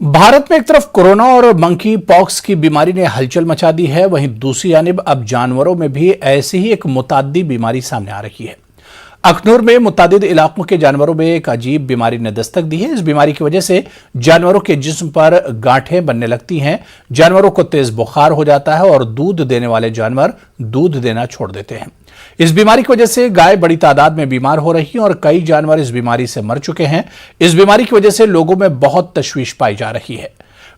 भारत में एक तरफ कोरोना और मंकी पॉक्स की बीमारी ने हलचल मचा दी है, वहीं दूसरी जानिब अब जानवरों में भी ऐसी ही एक मुताद्दी बीमारी सामने आ रही है। अखनूर में मुतादिद इलाकों के जानवरों में एक अजीब बीमारी ने दस्तक दी है। इस बीमारी की वजह से जानवरों के जिस्म पर गांठें बनने लगती हैं, जानवरों को तेज बुखार हो जाता है और दूध देने वाले जानवर दूध देना छोड़ देते हैं। इस बीमारी की वजह से गाय बड़ी तादाद में बीमार हो रही हैं और कई जानवर इस बीमारी से मर चुके हैं। इस बीमारी की वजह से लोगों में बहुत तशवीश पाई जा रही है।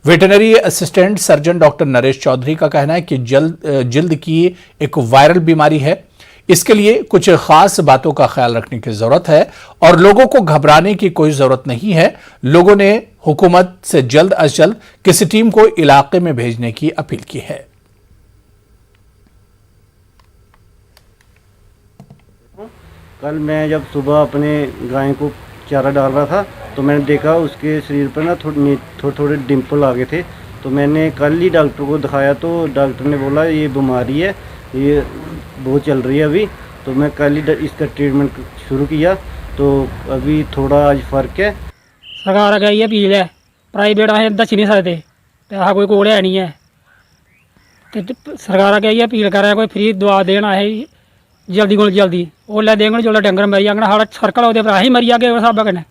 Veterinary assistant surgeon doctor Naresh Chaudhary का कहना है कि जल्द की एक वायरल बीमारी है, इसके लिए कुछ खास बातों का ख्याल रखने की जरूरत है और लोगों को घबराने की कोई जरूरत नहीं है। लोगों ने हुकूमत से जल्द अज जल्द किसी टीम को इलाके में भेजने की अपील की है। कल मैं जब सुबह अपने गाय को चारा डाल रहा था तो मैंने देखा उसके शरीर पर ना थोड़े डिम्पल आ गए थे। तो मैंने कल ही डॉक्टर को दिखाया तो डॉक्टर ने बोला ये बीमारी है, ये बहुत चल रही है अभी। तो मैं कल ही इसका ट्रीटमेंट शुरू किया तो अभी थोड़ा आज फर्क है। सरकार अगर ये अपील है, प्राइवेट असें दस्सी नहीं सकते, पैसा कोई कोल है नहीं है, तो सरकार अगर ये अपील कर रहा है कोई फ्री दवा देना है जल्दी को जल्दी ओला देंगे जो डंगर मरी जाएंगे साढ़ा सर्कल होते पर ही मरी जाएंगे उस हिसाब कन्नै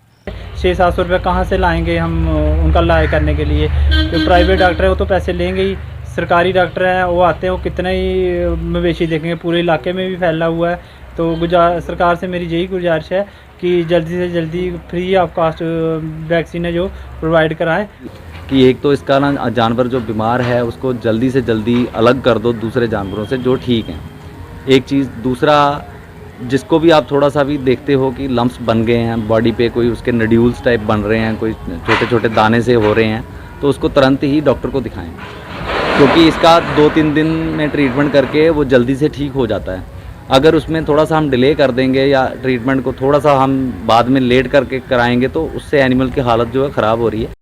600-700 रुपये कहाँ से लाएंगे हम उनका इलाज करने के लिए। जो प्राइवेट डॉक्टर है वो तो पैसे लेंगे ही, सरकारी डॉक्टर हैं वो आते हैं वो कितने ही मवेशी देखेंगे, पूरे इलाके में भी फैला हुआ है। तो सरकार से मेरी यही गुजारिश है कि जल्दी से जल्दी फ्री ऑफ कास्ट वैक्सीन है जो प्रोवाइड कराएं। कि एक तो इसका ना जानवर जो बीमार है उसको जल्दी से जल्दी अलग कर दो दूसरे जानवरों से जो ठीक हैं, एक चीज़। दूसरा, जिसको भी आप थोड़ा सा भी देखते हो कि लम्प्स बन गए हैं बॉडी पे, कोई उसके नड्यूल्स टाइप बन रहे हैं, कोई छोटे छोटे दाने से हो रहे हैं, तो उसको तुरंत ही डॉक्टर को दिखाएं, क्योंकि इसका 2-3 दिन में ट्रीटमेंट करके वो जल्दी से ठीक हो जाता है। अगर उसमें थोड़ा सा हम डिले कर देंगे या ट्रीटमेंट को थोड़ा सा हम बाद में लेट करके कराएंगे तो उससे एनिमल की हालत जो है ख़राब हो रही है।